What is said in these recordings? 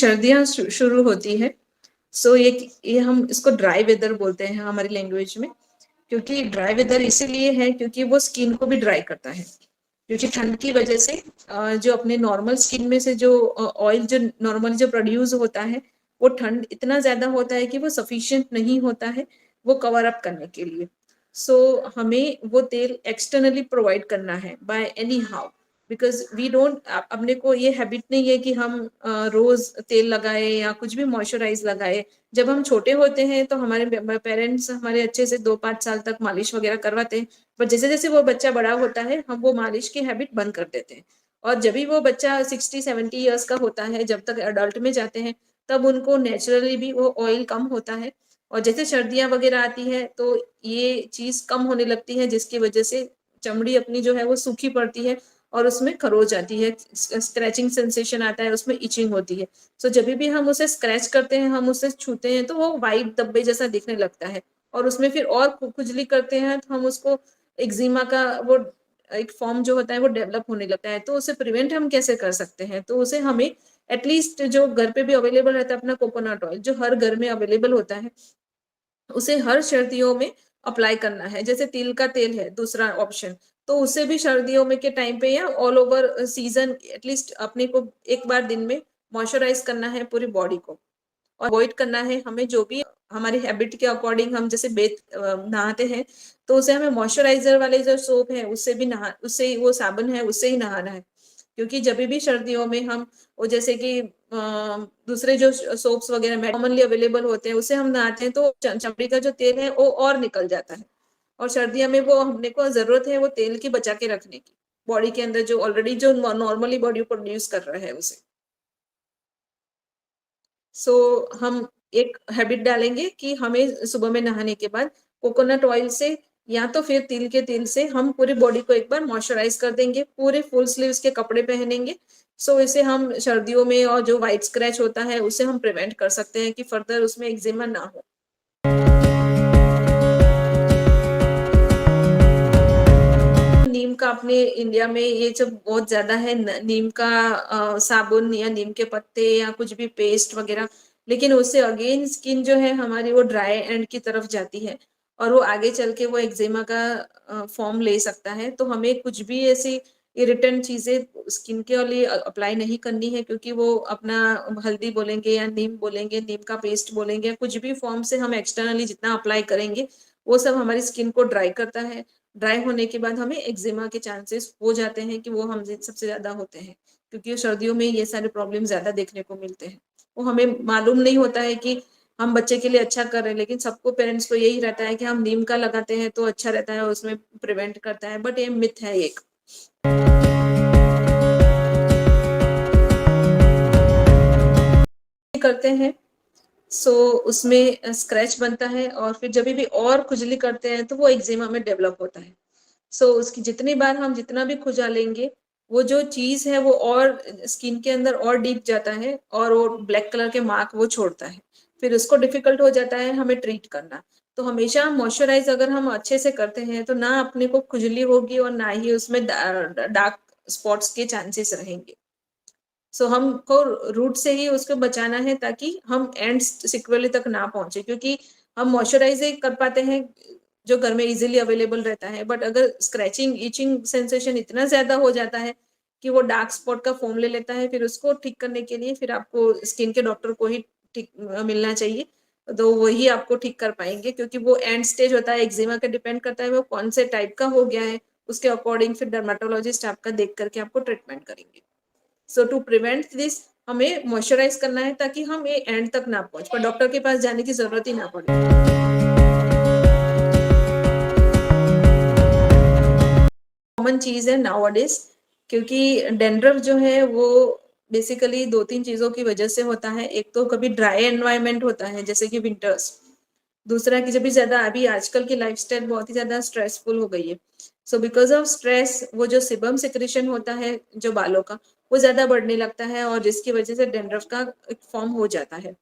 सर्दियाँ शुरू होती है, सो ये हम इसको ड्राई वेदर बोलते हैं हमारी लैंग्वेज में, क्योंकि ड्राई वेदर इसीलिए है क्योंकि वो स्किन को भी ड्राई करता है। क्योंकि ठंड की वजह से जो अपने नॉर्मल स्किन में से जो ऑयल जो नॉर्मली जो प्रोड्यूस होता है, वो ठंड इतना ज्यादा होता है कि वो सफिशिएंट नहीं होता है वो कवर अप करने के लिए। सो हमें वो तेल एक्सटर्नली प्रोवाइड करना है by anyhow, because we don't, अपने को ये हैबिट नहीं है कि हम रोज तेल लगाए या कुछ भी मॉइस्चराइज लगाए। जब हम छोटे होते हैं तो हमारे पेरेंट्स हमारे अच्छे से 2-5 साल तक मालिश वगैरह करवाते हैं, पर जैसे जैसे वो बच्चा बड़ा होता है हम वो मालिश की हैबिट बंद कर देते हैं। और जब भी वो बच्चा 60-70 ईयर्स का होता है, जब तक अडल्ट में जाते हैं, तब उनको नेचुरली भी वो ऑयल कम होता है। और जैसे सर्दियां वगैरह आती है तो ये चीज कम होने लगती है, जिसकी वजह से चमड़ी अपनी जो है वो सूखी पड़ती है और उसमें खरोच आती है, स्क्रैचिंग सेंसेशन आता है, उसमें इचिंग होती है। सो जब भी हम उसे स्क्रैच करते हैं, हम उसे छूते हैं, तो वो वाइट धब्बे जैसा दिखने लगता है। और उसमें फिर और खुजली करते हैं तो हम उसको एक्जिमा का वो एक फॉर्म जो होता है वो डेवलप होने लगता है। तो उसे प्रिवेंट हम कैसे कर सकते हैं? तो उसे हमें एटलीस्ट जो घर पे भी अवेलेबल रहता है अपना कोकोनट ऑयल, जो हर घर में अवेलेबल होता है, उसे हर सर्दियों में अप्लाई करना है। जैसे तिल का तेल है दूसरा ऑप्शन, तो उसे भी सर्दियों में के टाइम पे या ऑल ओवर सीजन एटलीस्ट अपने को एक बार दिन में मॉइस्चराइज करना है पूरी बॉडी को। और अवॉइड करना है हमें जो भी हमारी हैबिट के अकॉर्डिंग हम जैसे नहाते हैं, तो उसे हमें मॉइस्चराइजर वाले जो सोप है उससे भी नहा, उससे वो साबुन है उससे ही नहाना है। क्योंकि जब भी सर्दियों में हम वो जैसे कि दूसरे जो सोप्स वगैरह कॉमनली अवेलेबल होते हैं उससे हम नहाते हैं, तो चमड़ी का जो तेल है वो और निकल जाता है। और सर्दियों में वो हमने को जरूरत है वो तेल की बचा के रखने की, बॉडी के अंदर जो ऑलरेडी जो नॉर्मली बॉडी प्रोड्यूस कर रहा है उसे। सो हम एक हैबिट डालेंगे कि हमें सुबह में नहाने के बाद कोकोनट ऑयल से या तो फिर तिल के तेल से हम पूरी बॉडी को एक बार मॉइस्चराइज कर देंगे, पूरे फुल स्लीव्स के कपड़े पहनेंगे। सो इसे हम सर्दियों में और जो व्हाइट स्क्रैच होता है उसे हम प्रिवेंट कर सकते हैं कि फर्दर उसमें एक्जिमा ना हो। नीम का अपने इंडिया में ये सब बहुत ज्यादा है, नीम का साबुन या नीम के पत्ते या कुछ भी पेस्ट वगैरह। लेकिन उससे अगेन स्किन जो है हमारी वो ड्राई एंड की तरफ जाती है और वो आगे चल के वो एक्जिमा का फॉर्म ले सकता है। तो हमें कुछ भी ऐसी इरिटेंट चीजें स्किन के लिए अप्लाई नहीं करनी है, क्योंकि वो अपना हल्दी बोलेंगे या नीम बोलेंगे, नीम का पेस्ट बोलेंगे, कुछ भी फॉर्म से हम एक्सटर्नली जितना अप्लाई करेंगे वो सब हमारी स्किन को ड्राई करता है। ड्राई होने के बाद हमें एक्जिमा के चांसेस हो जाते हैं कि वो हम सबसे ज्यादा होते हैं, क्योंकि सर्दियों में ये सारे प्रॉब्लम ज्यादा देखने को मिलते हैं। वो हमें मालूम नहीं होता है कि हम बच्चे के लिए अच्छा कर रहे हैं, लेकिन सबको पेरेंट्स को यही रहता है कि हम नीम का लगाते हैं तो अच्छा रहता है, उसमें प्रिवेंट करता है, बट ये मिथ है एक। करते हैं सो उसमें स्क्रैच बनता है और फिर जब भी और खुजली करते हैं तो वो एक्जिमा में डेवलप होता है। सो उसकी जितनी बार हम जितना भी खुजा लेंगे, वो जो चीज है वो और स्किन के अंदर और डीप जाता है और वो ब्लैक कलर के मार्क वो छोड़ता है। फिर उसको डिफिकल्ट हो जाता है हमें ट्रीट करना। तो हमेशा मॉइस्चराइज अगर हम अच्छे से करते हैं तो ना अपने को खुजली होगी और ना ही उसमें डार्क स्पॉट्स के चांसेस रहेंगे। सो हमको रूट से ही उसको बचाना है ताकि हम एंड सिक्वेली तक ना पहुंचे, क्योंकि हम मॉइस्चराइज कर पाते हैं जो घर में इजीली अवेलेबल रहता है, बट अगर स्क्रैचिंग इचिंग सेंसेशन इतना ज्यादा हो जाता है कि वो डार्क स्पॉट का फॉर्म ले लेता है, फिर उसको ठीक करने के लिए फिर आपको स्किन के डॉक्टर को ही ठीक मिलना चाहिए। तो वही आपको ठीक कर पाएंगे, क्योंकि वो एंड स्टेज होता है एक्जिमा का, डिपेंड करता है वो कौन से टाइप का हो गया है, उसके अकॉर्डिंग फिर डर्माटोलॉजिस्ट आपका देख करके आपको ट्रीटमेंट करेंगे। सो टू प्रिवेंट दिस हमें मॉइस्चराइज करना है ताकि हम ये एंड तक ना पहुंच पर डॉक्टर के पास जाने की जरूरत ही ना पड़े। कॉमन चीज है नाउअडेज, क्योंकि डेंड्रफ जो है वो बेसिकली 2-3 चीजों की वजह से होता है। एक तो कभी ड्राई एनवायरनमेंट होता है जैसे कि विंटर्स, दूसरा कि जब भी ज्यादा अभी आजकल की लाइफस्टाइल बहुत ही ज्यादा स्ट्रेसफुल हो गई है। सो बिकॉज ऑफ स्ट्रेस वो जो सिबम सिक्रेशन होता है जो बालों का वो ज्यादा बढ़ने लगता है और जिसकी वजह से डेंड्रफ का एक फॉर्म हो जाता है।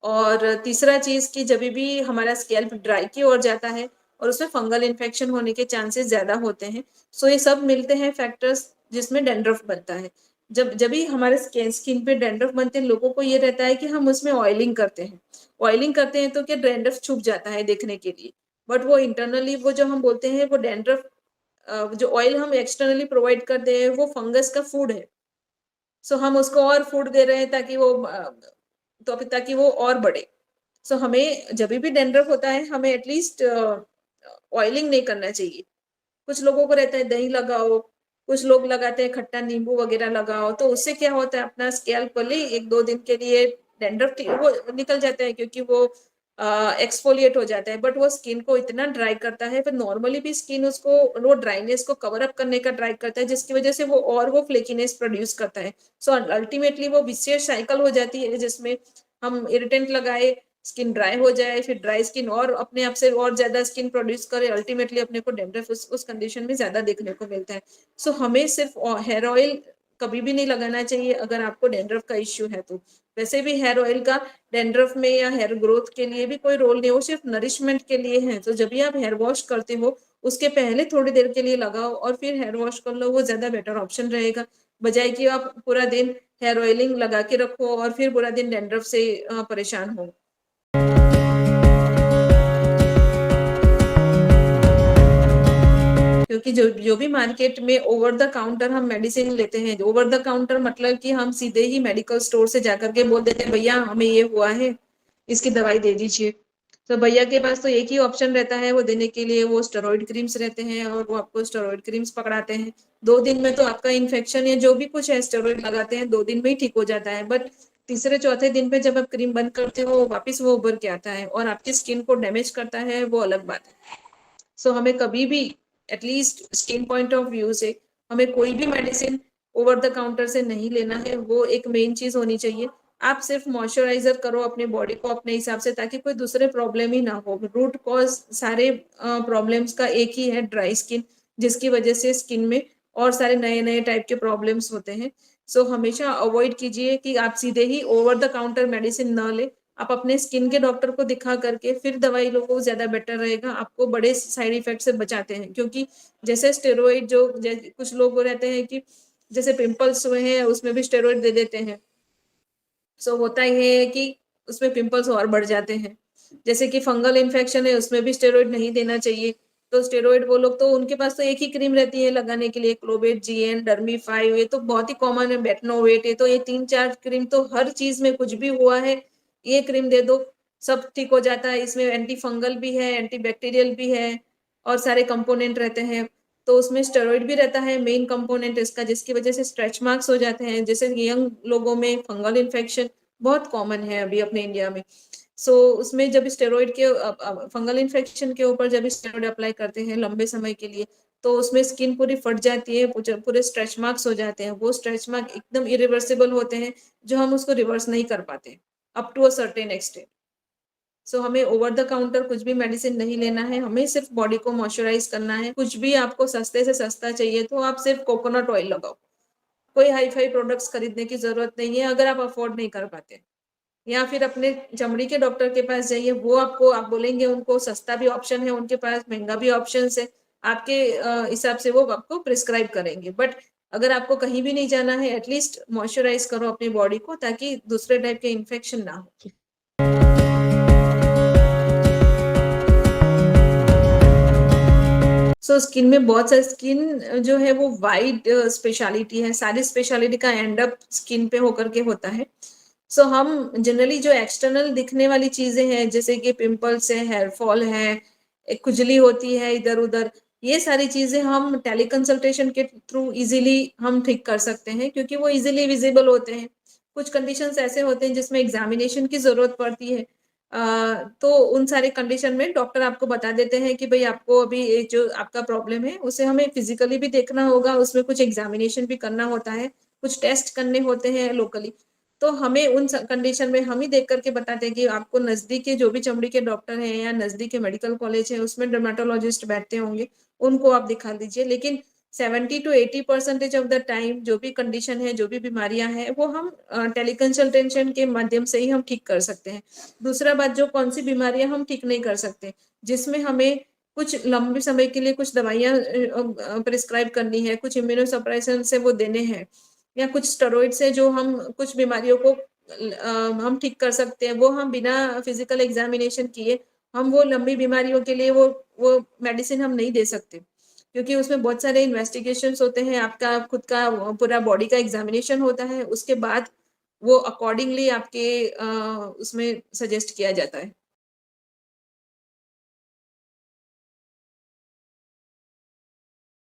और तीसरा चीज कि जब भी हमारा स्कैल्प ड्राई की ओर जाता है और उसमें फंगल इन्फेक्शन होने के चांसेस ज्यादा होते हैं। सो ये सब मिलते हैं फैक्टर्स जिसमें डेंड्रफ बनता है। जब जब भी हमारे स्किन पे डैंड्रफ बनते हैं, लोगों को ये रहता है कि हम उसमें ऑयलिंग करते हैं। ऑयलिंग करते हैं तो क्या डैंड्रफ छुप जाता है देखने के लिए, बट वो इंटरनली वो जो हम बोलते हैं वो डैंड्रफ, जो ऑयल हम एक्सटर्नली प्रोवाइड करते हैं वो फंगस का फूड है। सो हम उसको और फूड दे रहे हैं ताकि वो ताकि वो और बढ़े। सो हमें जब भी डैंड्रफ होता है हमें एटलीस्ट ऑयलिंग नहीं करना चाहिए। कुछ लोगों को रहता है दही लगाओ, कुछ लोग लगाते हैं खट्टा नींबू वगैरह लगाओ, तो उससे क्या होता है अपना स्कैल्प भले 1-2 दिन के लिए डैंड्रफ वो निकल जाता है क्योंकि वो एक्सफोलिएट हो जाता है, बट वो स्किन को इतना ड्राई करता है, फिर नॉर्मली भी स्किन उसको वो ड्राइनेस को कवर अप करने का ट्राई करता है, जिसकी वजह से वो फ्लेकीनेस प्रोड्यूस करता है। सो अल्टीमेटली वो विशियस साइकिल हो जाती है जिसमें हम इरिटेंट लगाए, स्किन ड्राई हो जाए, फिर ड्राई स्किन और अपने आप से और ज्यादा स्किन प्रोड्यूस करे, अल्टीमेटली अपने को डैंड्रफ उस कंडीशन में ज्यादा देखने को मिलता है। सो हमें सिर्फ हेयर ऑयल कभी भी नहीं लगाना चाहिए अगर आपको डैंड्रफ का इश्यू है तो। वैसे भी हेयर ऑयल का डैंड्रफ में या हेयर ग्रोथ के लिए भी कोई रोल नहीं, वो सिर्फ नरिशमेंट के लिए है। तो जब भी आप हेयर वॉश करते हो उसके पहले थोड़ी देर के लिए लगाओ और फिर हेयर वॉश कर लो, वो ज्यादा बेटर ऑप्शन रहेगा, बजाय कि आप पूरा दिन हेयर ऑयलिंग लगा के रखो और फिर पूरा दिन डैंड्रफ से परेशान हो। क्योंकि जो जो भी मार्केट में ओवर द काउंटर हम मेडिसिन लेते हैं, ओवर द काउंटर मतलब कि हम सीधे ही मेडिकल स्टोर से जाकर के बोल देते हैं भैया हमें ये हुआ है, इसकी दवाई दे दीजिए। तो भैया के पास तो एक ही ऑप्शन रहता है वो देने के लिए, वो स्टेरॉइड क्रीम्स रहते हैं और वो आपको स्टेरॉइड क्रीम्स पकड़ाते हैं। 2 दिन में तो आपका इन्फेक्शन या जो भी कुछ है स्टेरॉइड लगाते हैं 2 दिन में ही ठीक हो जाता है, बट तीसरे चौथे दिन पे जब आप क्रीम बंद करते हो वापिस वो उभर के आता है और आपकी स्किन को डैमेज करता है, वो अलग बात है। सो हमें कभी भी at least skin point of view से हमें कोई भी मेडिसिन ओवर द काउंटर से नहीं लेना है, वो एक मेन चीज होनी चाहिए। आप सिर्फ मॉइस्चराइजर करो अपने बॉडी को अपने हिसाब से ताकि कोई दूसरे प्रॉब्लम ही ना हो। रूट कॉज सारे प्रॉब्लम्स का एक ही है, ड्राई स्किन, जिसकी वजह से स्किन में और सारे नए नए टाइप के प्रॉब्लम्स होते हैं। सो हमेशा अवॉइड कीजिए कि आप सीधे ही ओवर द काउंटर मेडिसिन ना ले, आप अपने स्किन के डॉक्टर को दिखा करके फिर दवाई लो, वो ज्यादा बेटर रहेगा, आपको बड़े साइड इफेक्ट से बचाते हैं। क्योंकि जैसे स्टेरॉइड जो कुछ लोग रहते हैं कि जैसे पिंपल्स हुए हैं उसमें भी स्टेरॉइड दे देते हैं, सो होता ये है कि उसमें पिंपल्स और बढ़ जाते हैं। जैसे कि फंगल इन्फेक्शन है उसमें भी स्टेरॉइड नहीं देना चाहिए। तो स्टेरॉइड वो लोग तो उनके पास तो एक ही क्रीम रहती है लगाने के लिए, क्लोबेट जीएन डर्मी 5, ये तो बहुत ही कॉमन है, बेटनोवेट, ये तो ये 3-4 क्रीम तो हर चीज में कुछ भी हुआ है ये क्रीम दे दो सब ठीक हो जाता है। इसमें एंटी फंगल भी है, एंटी बैक्टीरियल भी है और सारे कंपोनेंट रहते हैं। तो उसमें स्टेरॉइड भी रहता है मेन कंपोनेंट इसका, जिसकी वजह से स्ट्रेच मार्क्स हो जाते हैं। जैसे यंग लोगों में फंगल इन्फेक्शन बहुत कॉमन है अभी अपने इंडिया में। सो उसमें जब स्टेरॉइड के फंगल इन्फेक्शन के ऊपर जब स्टेरॉइड अप्लाई करते हैं लंबे समय के लिए तो उसमें स्किन पूरी फट जाती है, पूरे स्ट्रेच मार्क्स हो जाते हैं। वो स्ट्रेच मार्क एकदम इरिवर्सिबल होते हैं जो हम उसको रिवर्स नहीं कर पाते up to a certain extent. So हमें ओवर द काउंटर कुछ भी मेडिसिन नहीं लेना है, हमें सिर्फ बॉडी को मॉइस्चराइज करना है। कुछ भी आपको सस्ते से सस्ता चाहिए तो आप सिर्फ कोकोनट ऑयल लगाओ, कोई हाई फाई प्रोडक्ट्स खरीदने की जरूरत नहीं है अगर आप अफोर्ड नहीं कर पाते। या फिर अपने चमड़ी के डॉक्टर के पास जाइए, वो आपको आप बोलेंगे उनको सस्ता भी ऑप्शन है उनके पास, महंगा भी ऑप्शन है, आपके हिसाब से वो आपको प्रिस्क्राइब करेंगे। बट अगर आपको कहीं भी नहीं जाना है एटलीस्ट मॉइस्चराइज करो अपनी बॉडी को ताकि दूसरे टाइप के इन्फेक्शन ना हो। सो स्किन में बहुत सारी स्किन जो है वो वाइड स्पेशलिटी है, सारी स्पेशलिटी का एंड अप स्किन पे होकर के होता है। सो हम जनरली जो एक्सटर्नल दिखने वाली चीजें हैं जैसे कि पिंपल्स है, हेयर फॉल है, एक खुजली होती है इधर उधर, ये सारी चीजें हम टेली कंसल्टेशन के थ्रू इजीली हम ठीक कर सकते हैं क्योंकि वो इजीली विजिबल होते हैं। कुछ कंडीशंस ऐसे होते हैं जिसमें एग्जामिनेशन की जरूरत पड़ती है, तो उन सारे कंडीशन में डॉक्टर आपको बता देते हैं कि भाई आपको अभी ये जो आपका प्रॉब्लम है उसे हमें फिजिकली भी देखना होगा, उसमें कुछ एग्जामिनेशन भी करना होता है, कुछ टेस्ट करने होते हैं लोकली। तो हमें उन कंडीशन में हम ही देख करके बताते हैं कि आपको नजदीक के जो भी चमड़ी के डॉक्टर हैं या नजदीक के मेडिकल कॉलेज है उसमें डर्मेटोलॉजिस्ट बैठते होंगे, उनको आप दिखा दीजिए। लेकिन 70 to 80% ऑफ द टाइम जो भी कंडीशन है, जो भी बीमारियां हैं, वो हम टेली कंसल्टेशन के माध्यम से ही हम ठीक कर सकते हैं। दूसरा बात, जो कौन सी बीमारियां हम ठीक नहीं कर सकते, जिसमें हमें कुछ लंबे समय के लिए कुछ दवाइयां प्रिस्क्राइब करनी है, कुछ इम्यूनो सप्रेशन से वो देने हैं, या कुछ स्टेरॉइड्स है जो हम कुछ बीमारियों को हम ठीक कर सकते हैं, वो हम बिना फिजिकल एग्जामिनेशन किए हम वो लंबी बीमारियों के लिए वो मेडिसिन हम नहीं दे सकते, क्योंकि उसमें बहुत सारे इन्वेस्टिगेशंस होते हैं, आपका खुद का पूरा बॉडी का एग्जामिनेशन होता है, उसके बाद वो अकॉर्डिंगली आपके उसमें सजेस्ट किया जाता है।